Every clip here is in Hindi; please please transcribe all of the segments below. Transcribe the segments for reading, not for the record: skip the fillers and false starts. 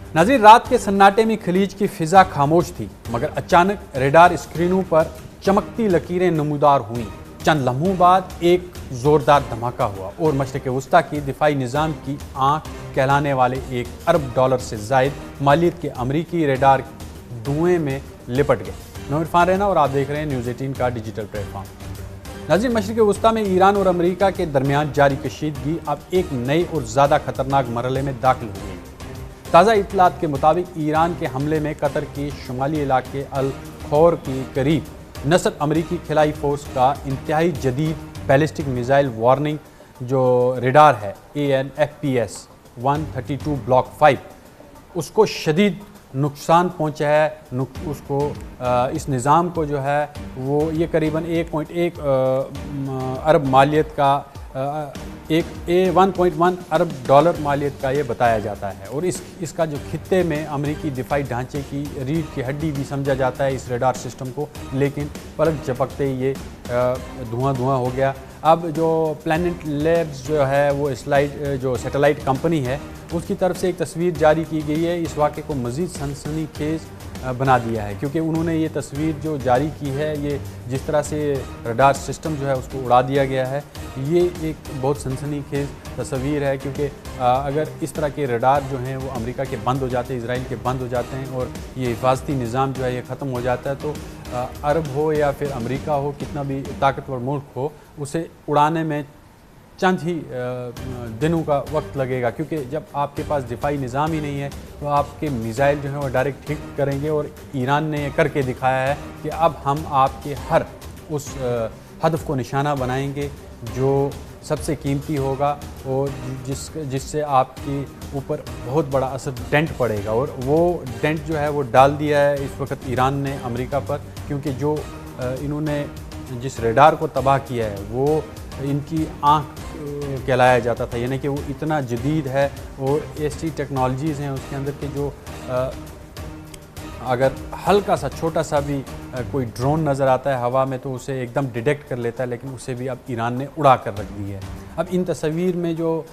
नाज़रीन, रात के सन्नाटे में खलीज की फिजा खामोश थी, मगर अचानक रेडार स्क्रीनों पर चमकती लकीरें नमूदार हुईं। चंद लम्हों बाद एक जोरदार धमाका हुआ और मशरिक़ वस्ता की दिफाई निज़ाम की आंख कहलाने वाले $1 अरब से जायद मालियत के अमरीकी रेडार धुएं में लिपट गए। मैं इरफान रैना और आप देख रहे हैं न्यूज़ 18 का डिजिटल प्लेटफॉर्म। नाज़रीन, मशरिक़ वस्ता में ईरान और अमरीका के दरमियान जारी कशीदगी अब एक नए और ज़्यादा खतरनाक मरहले में दाखिल हुई है। ताज़ा इत्तलात के मुताबिक ईरान के हमले में कतर के शुमाली इलाके अल खौर के करीब नस्र अमरीकी खिलाई फोर्स का इंतहाई जदीद बैलिस्टिक मिसाइल वार्निंग जो रेडार है AN/FPS 132 ब्लॉक 5 उसको शदीद नुकसान पहुंचा है। उसको इस निज़ाम को जो है वो ये करीबन 1.1 अरब मालियत का एक 1.1 अरब डॉलर मालियत का ये बताया जाता है और इसका जो खित्ते में अमरीकी दिफाई ढांचे की रीढ़ की हड्डी भी समझा जाता है इस रेडार सिस्टम को, लेकिन पलक झपकते ही ये धुआं हो गया। अब जो प्लैनेट लैब्स जो है वो जो सैटेलाइट कंपनी है उसकी तरफ से एक तस्वीर जारी की गई है। इस वाक़े को मज़ीद सनसनीखेज़ बना दिया है क्योंकि उन्होंने ये तस्वीर जो जारी की है, ये जिस तरह से रडार सिस्टम जो है उसको उड़ा दिया गया है, ये एक बहुत सनसनीखेज़ तस्वीर है क्योंकि अगर इस तरह के रडार जो हैं वो अमेरिका के बंद हो जाते हैं, इजराइल के बंद हो जाते हैं और ये हिफाजती निज़ाम जो है ये ख़त्म हो जाता है, तो अरब हो या फिर अमेरिका हो, कितना भी ताकतवर मुल्क हो, उसे उड़ाने में चंद ही दिनों का वक्त लगेगा क्योंकि जब आपके पास दिफाई निज़ाम ही नहीं है तो आपके मिसाइल जो है वो डायरेक्ट हिट करेंगे। और ईरान ने करके दिखाया है कि अब हम आपके हर उस हदफ को निशाना बनाएंगे जो सबसे कीमती होगा और जिससे आपके ऊपर बहुत बड़ा असर डेंट पड़ेगा। और वो डेंट जो है वो डाल दिया है इस वक्त ईरान ने अमेरिका पर, क्योंकि जो इन्होंने जिस रेडार को तबाह किया है वो इनकी आँख कहलाया जाता था, यानी कि वो इतना जदीद है और ऐसी टेक्नोलॉजीज़ हैं उसके अंदर के जो अगर हल्का सा छोटा सा भी कोई ड्रोन नज़र आता है हवा में तो उसे एकदम डिटेक्ट कर लेता है, लेकिन उसे भी अब ईरान ने उड़ा कर रख दी है। अब इन तस्वीर में जो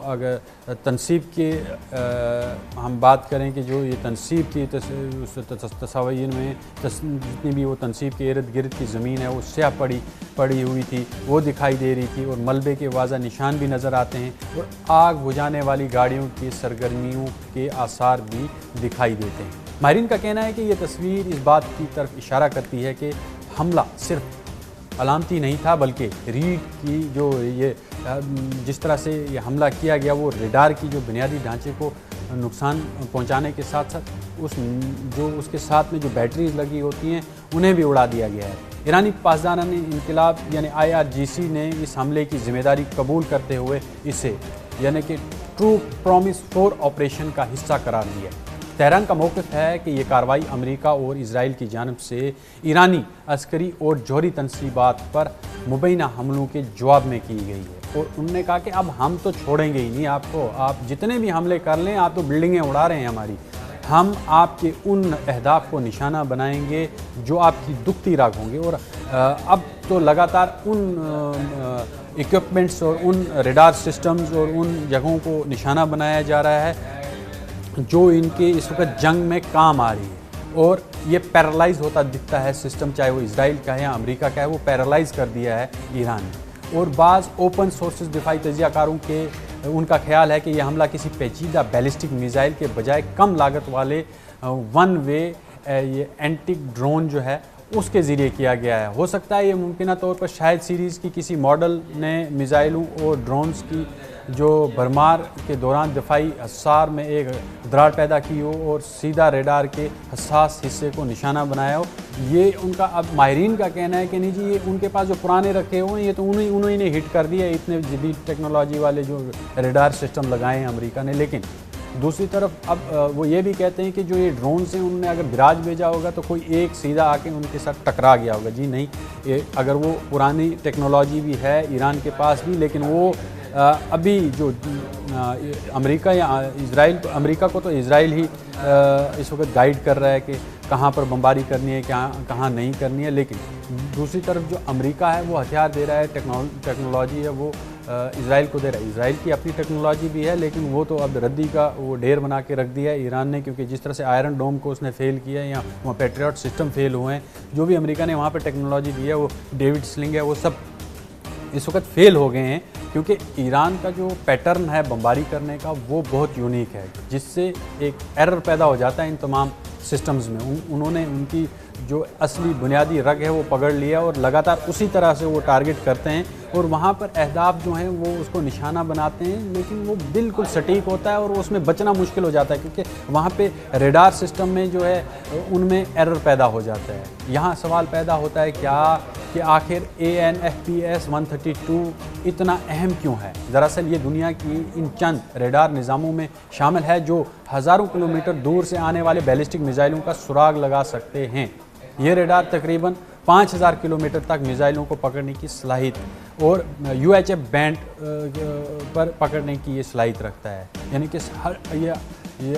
अगर तनसीब के हम बात करें कि जो ये तनसीब की तस्वीर में जितनी भी वो तनसीब के इर्द गिर्द की ज़मीन है वो स्याह पड़ी हुई थी, वो दिखाई दे रही थी और मलबे के वाज़ा निशान भी नज़र आते हैं और आग बुझाने वाली गाड़ियों की सरगर्मियों के आसार भी दिखाई देते हैं। माहिरीन का कहना है कि ये तस्वीर इस बात की तरफ इशारा करती है कि हमला सिर्फ अलामती नहीं था, बल्कि रीढ़ की जो ये जिस तरह से ये हमला किया गया वो रेडार की जो बुनियादी ढांचे को नुकसान पहुंचाने के साथ साथ उसके साथ में जो बैटरीज लगी होती हैं उन्हें भी उड़ा दिया गया है। ईरानी पासदारान इनकलाब यानी IRGC ने इस हमले की जिम्मेदारी कबूल करते हुए इसे यानी कि ट्रू प्रॉमिस 4 ऑपरेशन का हिस्सा करार दिया। तेहरान का मौक़िफ़ है कि ये कार्रवाई अमेरिका और इजराइल की जानिब से ईरानी अस्करी और जौहरी तनसीबात पर मुबैना हमलों के जवाब में की गई है और उन्होंने कहा कि अब हम तो छोड़ेंगे ही नहीं आपको, आप जितने भी हमले कर लें, आप तो बिल्डिंगें उड़ा रहे हैं हमारी, हम आपके उन अहदाफ को निशाना बनाएंगे जो आपकी दुखती राग होंगे। और अब तो लगातार उन इक्विपमेंट्स और उन रेडार सिस्टम्स और उन जगहों को निशाना बनाया जा रहा है जो इनके इस वक्त जंग में काम आ रही है और ये पैरालाइज होता दिखता है सिस्टम, चाहे वो इजराइल का है या अमेरिका का है, वो पैरालाइज कर दिया है ईरान ने। और बाज़ ओपन सोर्सेज दिफाई तजियाकारों के उनका ख्याल है कि यह हमला किसी पेचीदा बैलिस्टिक मिसाइल के बजाय कम लागत वाले वन वे ये एंटिक ड्रोन जो है उसके ज़रिए किया गया है। हो सकता है ये मुमकिन तौर पर शायद सीरीज़ की किसी मॉडल ने मिसाइलों और ड्रोन्स की जो भरमार के दौरान दिफाई हसार में एक दरार पैदा की हो और सीधा रेडार के हसास हिस्से को निशाना बनाया हो। ये उनका अब माहिरीन का कहना है कि नहीं जी, ये उनके पास जो पुराने रखे हुए हैं ये तो उन्होंने हिट कर दिया, इतने जदीद टेक्नोलॉजी वाले जो रेडार सिस्टम लगाए हैं अमेरिका ने। लेकिन दूसरी तरफ अब वो ये भी कहते हैं कि जो ये ड्रोन्स हैं उन्होंने अगर बिराज भेजा होगा तो कोई एक सीधा आके उनके साथ टकरा गया होगा। जी नहीं, अगर वो पुरानी टेक्नोलॉजी भी है ईरान के पास भी, लेकिन वो अभी जो अमेरिका या इजराइल, अमेरिका को तो इजराइल ही इस वक्त गाइड कर रहा है कि कहाँ पर बमबारी करनी है, कहाँ नहीं करनी है। लेकिन दूसरी तरफ जो अमेरिका है वो हथियार दे रहा है, टेक्नोलॉजी है वो इसराइल को दे रहा है। इसराइल की अपनी टेक्नोलॉजी भी है, लेकिन वो तो अब रद्दी का वो ढेर बना के रख दिया है ईरान ने, क्योंकि जिस तरह से आयरन डोम को उसने फेल किया है या वहाँ पैट्रियट सिस्टम फेल हुए हैं, जो भी अमेरिका ने वहाँ पर टेक्नोलॉजी दी है, वो डेविड स्लिंग है, वो सब इस वक्त फेल हो गए हैं, क्योंकि ईरान का जो पैटर्न है बमबारी करने का वो बहुत यूनिक है, जिससे एक एरर पैदा हो जाता है इन तमाम सिस्टम्स में। उन्होंने उनकी जो असली बुनियादी रग है वो पकड़ लिया और लगातार उसी तरह से वो टारगेट करते हैं और वहाँ पर अहदाफ जो हैं वो उसको निशाना बनाते हैं, लेकिन वो बिल्कुल सटीक होता है और उसमें बचना मुश्किल हो जाता है, क्योंकि वहाँ पे रेडार सिस्टम में जो है उनमें एरर पैदा हो जाता है। यहाँ सवाल पैदा होता है क्या कि आखिर AN/FPS 132 इतना अहम क्यों है। दरअसल ये दुनिया की इन चंद रेडार निज़ामों में शामिल है जो हज़ारों किलोमीटर दूर से आने वाले बैलिस्टिक मिसाइलों का सुराग लगा सकते हैं। ये रेडार तकरीबन 5000 किलोमीटर तक मिसाइलों को पकड़ने की सलाहियत और UHF बैंड पर पकड़ने की ये सलाहियत रखता है, यानी कि ये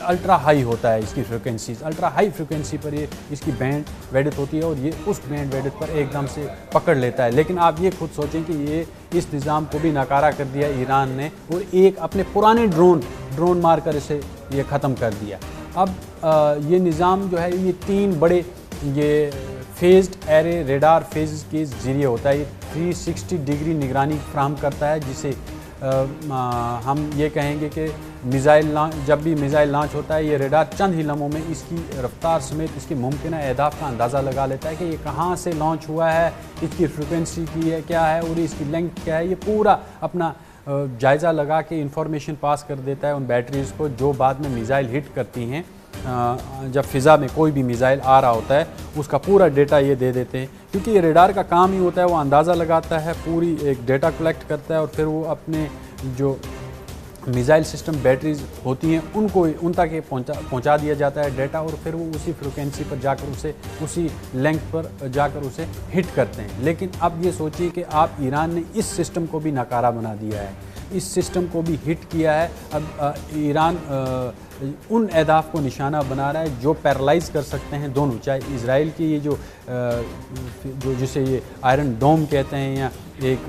अल्ट्रा हाई होता है इसकी फ्रिक्वेंसीज, अल्ट्रा हाई फ्रिक्वेंसी पर ये इसकी बैंड वेडिथ होती है और ये उस बैंड वेडिथ पर एकदम से पकड़ लेता है। लेकिन आप ये खुद सोचें कि ये इस निज़ाम को भी नाकारा कर दिया ईरान ने और एक अपने पुराने ड्रोन मारकर इसे ये ख़त्म कर दिया। अब ये निज़ाम जो है ये 3 बड़े ये फेज्ड एरे रेडार फेज के ज़रिए होता है। ये 360 डिग्री निगरानी फ्राहम करता है, जिसे हम ये कहेंगे कि जब भी मिसाइल लॉन्च होता है, ये रेडार चंद ही लम्हों में इसकी रफ्तार समेत इसके मुमकिन अहदाफ का अंदाज़ा लगा लेता है कि ये कहाँ से लॉन्च हुआ है, इसकी फ्रिक्वेंसी की है क्या है और इसकी लेंथ क्या है। ये पूरा अपना जायज़ा लगा के इंफॉर्मेशन पास कर देता है उन बैटरीज़ को, जो बाद में मिसाइल हिट करती हैं। जब फ़िज़ा में कोई भी मिसाइल आ रहा होता है उसका पूरा डेटा ये दे देते हैं, क्योंकि ये रेडार का काम ही होता है, वो अंदाज़ा लगाता है, पूरी एक डेटा कलेक्ट करता है और फिर वो अपने जो मिसाइल सिस्टम बैटरीज होती हैं उन तक ये पहुंचा दिया जाता है डेटा, और फिर वो उसी फ्रिक्वेंसी पर जाकर उसे उसी लेंथ पर जाकर उसे हिट करते हैं। लेकिन अब ये सोचिए कि आप ईरान ने इस सिस्टम को भी नाकारा बना दिया है, इस सिस्टम को भी हिट किया है। अब ईरान उन अहदाफ को निशाना बना रहा है जो पैरालाइज़ कर सकते हैं दोनों, चाहे इसराइल की ये जो जिसे ये आयरन डोम कहते हैं या एक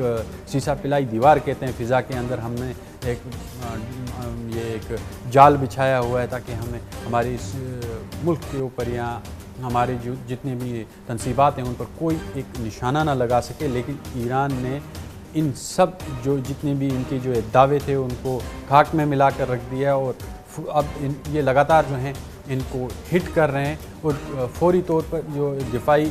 सीसा पिलाई दीवार कहते हैं, फ़िज़ा के अंदर हमने एक जाल बिछाया हुआ है ताकि हमें हमारे इस मुल्क के ऊपर या हमारे जो जितने भी तनसीबात हैं उन पर कोई एक निशाना ना लगा सके। लेकिन ईरान ने इन सब जो जितने भी इनके जो दावे थे उनको खाक में मिला कर रख दिया और अब ये लगातार जो हैं इनको हिट कर रहे हैं और फौरी तौर पर जो दिफाई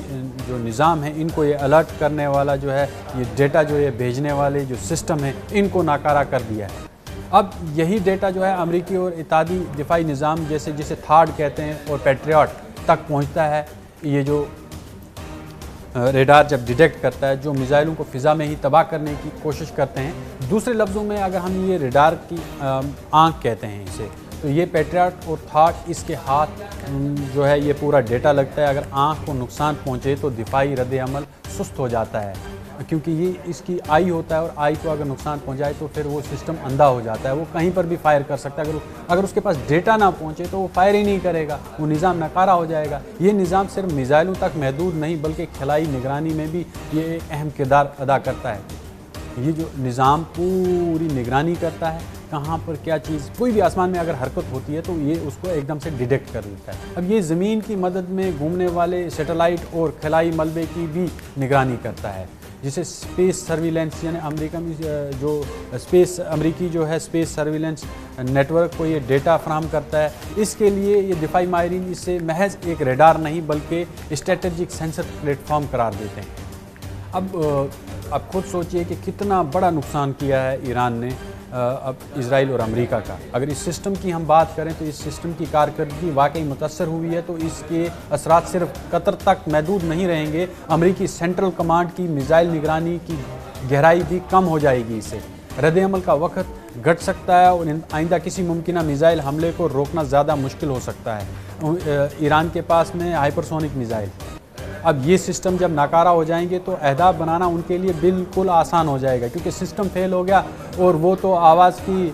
जो निज़ाम है इनको ये अलर्ट करने वाला जो है ये डेटा जो ये भेजने वाले जो सिस्टम है इनको नाकारा कर दिया है। अब यही डेटा जो है अमेरिकी और इत्तेहादी दिफाई निज़ाम जिसे थाड कहते हैं और पैट्रियट तक पहुंचता है। ये जो रेडार जब डिटेक्ट करता है जो मिसाइलों को फ़िज़ा में ही तबाह करने की कोशिश करते हैं। दूसरे लफ्ज़ों में अगर हम ये रेडार की आँख कहते हैं इसे, तो ये पैट्रियट और थाड इसके हाथ जो है ये पूरा डेटा लगता है। अगर आँख को नुकसान पहुँचे तो दिफाई रद्द-ए-अमल सुस्त हो जाता है, क्योंकि ये इसकी आई होता है और आई को अगर नुकसान पहुंचाए तो फिर वो सिस्टम अंधा हो जाता है, वो कहीं पर भी फायर कर सकता है। अगर उसके पास डेटा ना पहुंचे तो वो फायर ही नहीं करेगा, वो निज़ाम नाकारा हो जाएगा। ये निज़ाम सिर्फ मिसाइलों तक महदूद नहीं बल्कि खिलाई निगरानी में भी ये एक अहम किरदार अदा करता है। ये जो निज़ाम पूरी निगरानी करता है, कहाँ पर क्या चीज़ कोई भी आसमान में अगर हरकत होती है तो ये उसको एकदम से डिटेक्ट कर लेता है। अब ये ज़मीन की मदद में घूमने वाले सैटेलाइट और खिलाई मलबे की भी निगरानी करता है, जिसे स्पेस सर्विलेंस यानी अमेरिका में जो अमेरिकी जो है स्पेस सर्विलेंस नेटवर्क को ये डेटा फराहम करता है। इसके लिए ये दिफाई माहिरीन इसे महज एक रेडार नहीं बल्कि स्ट्रेटेजिक सेंसर प्लेटफॉर्म करार देते हैं। अब खुद सोचिए कि कितना बड़ा नुकसान किया है ईरान ने अब इसराइल और अमेरिका का। अगर इस सिस्टम की हम बात करें तो इस सिस्टम की कारकर्दगी वाकई मुतासर हुई है, तो इसके असरात सिर्फ कतर तक महदूद नहीं रहेंगे। अमेरिकी सेंट्रल कमांड की मिसाइल निगरानी की गहराई भी कम हो जाएगी, इससे रद्द-ए-अमल का वक्त घट सकता है और आइंदा किसी मुमकिन मिसाइल हमले को रोकना ज़्यादा मुश्किल हो सकता है। ईरान के पास में हाइपरसोनिक मिसाइल, अब ये सिस्टम जब नाकारा हो जाएंगे तो अहदाफ बनाना उनके लिए बिल्कुल आसान हो जाएगा, क्योंकि सिस्टम फेल हो गया और वो तो आवाज़ की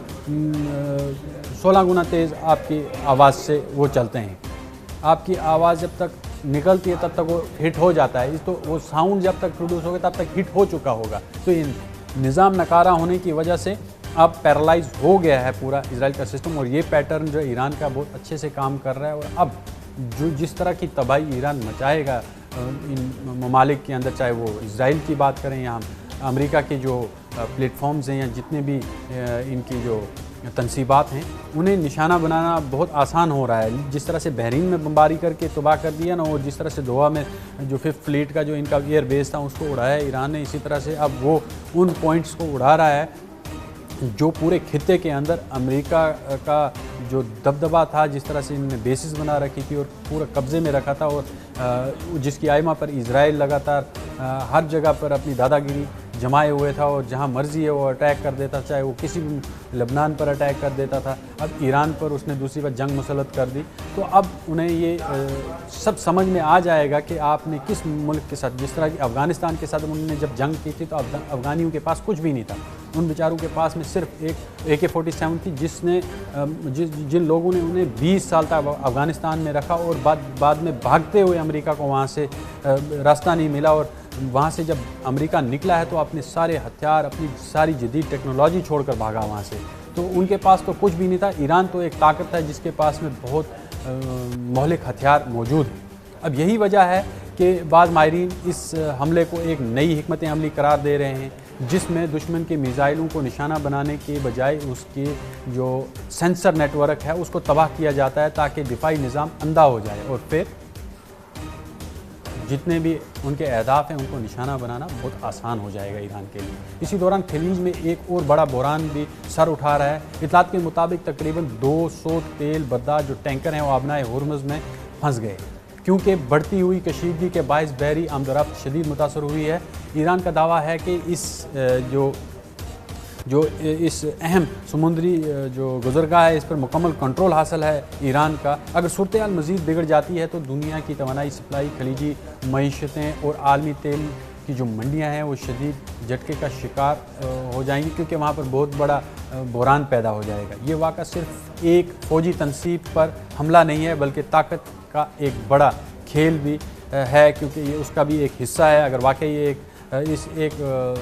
16 गुना तेज़ आपकी आवाज़ से वो चलते हैं। आपकी आवाज़ जब तक निकलती है तब तक वो हिट हो जाता है, तो वो साउंड जब तक प्रोड्यूस होगा तब तक हिट हो चुका होगा। तो निज़ाम नकारा होने की वजह से अब पैरालाइज हो गया है पूरा इजराइल का सिस्टम। और ये पैटर्न जो ईरान का बहुत अच्छे से काम कर रहा है। और अब जो जिस तरह की तबाही ईरान मचाएगा इन ममालिक के अंदर, चाहे वो इजराइल की बात करें या अमेरिका के जो प्लेटफॉर्म्स हैं या जितने भी इनकी जो तनसीबात हैं, उन्हें निशाना बनाना बहुत आसान हो रहा है। जिस तरह से बहरीन में बमबारी करके तबाह कर दिया ना, और जिस तरह से दोहा में जो 5th फ्लीट का जो इनका एयर बेस था उसको उड़ाया ईरान ने, इसी तरह से अब वो उन पॉइंट्स को उड़ा रहा है जो पूरे खित्ते के अंदर अमेरिका का जो दबदबा था, जिस तरह से इन्होंने बेसिस बना रखी थी और पूरा कब्ज़े में रखा था, और जिसकी आइमा पर इजराइल लगातार हर जगह पर अपनी दादागिरी जमाए हुए था और जहां मर्जी है वो अटैक कर देता, चाहे वो किसी भी लबनान पर अटैक कर देता था। अब ईरान पर उसने दूसरी बार जंग मुसल्लत कर दी। तो अब उन्हें ये सब समझ में आ जाएगा कि आपने किस मुल्क के साथ, जिस तरह की अफ़गानिस्तान के साथ उन्होंने जब जंग की थी तो अफ़गानियों के पास कुछ भी नहीं था। उन बेचारों के पास में सिर्फ एक AK-47 थी, जिसने जिन लोगों ने उन्हें 20 साल तक अफ़गानिस्तान में रखा और बाद में भागते हुए अमेरिका को वहाँ से रास्ता नहीं मिला, और वहाँ से जब अमेरिका निकला है तो अपने सारे हथियार, अपनी सारी जदीद टेक्नोलॉजी छोड़कर भागा वहाँ से। तो उनके पास तो कुछ भी नहीं था। ईरान तो एक ताकत है जिसके पास में बहुत मौलिक हथियार मौजूद हैं। अब यही वजह है कि बाद माहिरीन इस हमले को एक नई हिकमत अमली करार दे रहे हैं, जिसमें दुश्मन के मिसाइलों को निशाना बनाने के बजाय उसके जो सेंसर नेटवर्क है उसको तबाह किया जाता है, ताकि दिफाई निज़ाम अंधा हो जाए और फिर जितने भी उनके अहदाफ हैं उनको निशाना बनाना बहुत आसान हो जाएगा ईरान के लिए। इसी दौरान खलीज में एक और बड़ा बहरान भी सर उठा रहा है। इतलात के मुताबिक तकरीबन 200 तेल बर्दार जो टैंकर हैं वो आबनाए हुर्मुज़ में फंस गए, क्योंकि बढ़ती हुई कशीदगी के बायस बहरी आमदरफ्त शदीद मुतासर हुई है। ईरान का दावा है कि इस अहम समुद्री जो गुज़रगाह है इस पर मुकम्मल कंट्रोल हासिल है ईरान का। अगर सूरत हाल मज़ीद बिगड़ जाती है तो दुनिया की तवानाई सप्लाई, खलीजी मईशतें और आलमी तेल की जो मंडियां हैं वो शदीद झटके का शिकार हो जाएंगी, क्योंकि वहाँ पर बहुत बड़ा बहरान पैदा हो जाएगा। ये वाक़ा सिर्फ एक फ़ौजी तनसीब पर हमला नहीं है, बल्कि ताकत का एक बड़ा खेल भी है, क्योंकि ये उसका भी एक हिस्सा है। अगर वाकई ये एक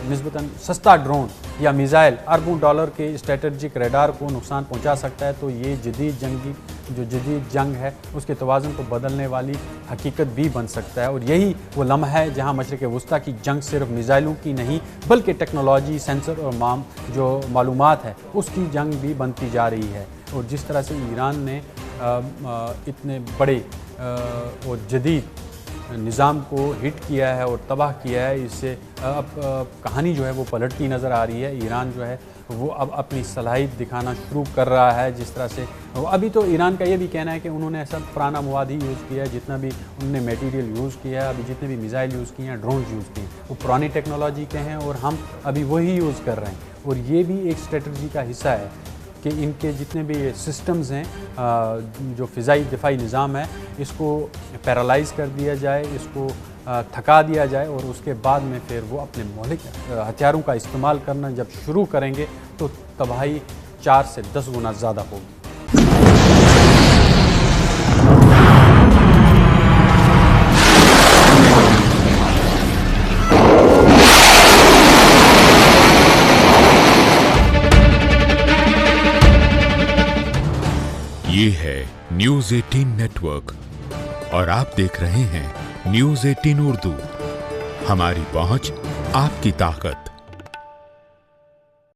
निस्बतन सस्ता ड्रोन या मिसाइल अरबों डॉलर के स्ट्रेटजिक रडार को नुकसान पहुंचा सकता है, तो ये जदीद जंग है उसके तवाज़ुन को बदलने वाली हकीकत भी बन सकता है। और यही वो लम्हा है जहां मशरिक़ वुस्ता की जंग सिर्फ मिसाइलों की नहीं, बल्कि टेक्नोलॉजी, सेंसर और जो मालूमात है उसकी जंग भी बनती जा रही है। और जिस तरह से ईरान ने इतने बड़े और जदीद निज़ाम को हिट किया है और तबाह किया है, इससे अब कहानी जो है वो पलटती नज़र आ रही है। ईरान जो है वो अब अपनी सलाहियत दिखाना शुरू कर रहा है। जिस तरह से अभी तो ईरान का ये भी कहना है कि उन्होंने ऐसा पुराना मवाद ही यूज़ किया है, जितना भी उन्होंने मटेरियल यूज़ किया है, अभी जितने भी मिसाइल यूज़ किए हैं, ड्रोन यूज़ किए हैं, वो पुरानी टेक्नोलॉजी के हैं और हम अभी वही यूज़ कर रहे हैं। और ये भी एक स्ट्रेटजी का हिस्सा है कि इनके जितने भी सिस्टम्स हैं, जो फ़िज़ाई दिफाई निज़ाम है, इसको पैरालाइज़ कर दिया जाए, इसको थका दिया जाए, और उसके बाद में फिर वो अपने मौलिक हथियारों का इस्तेमाल करना जब शुरू करेंगे तो तबाही 4 से 10 गुना ज़्यादा होगी। ये है न्यूज़ 18 नेटवर्क और आप देख रहे हैं न्यूज़ 18 उर्दू। हमारी पहुंच, आपकी ताकत।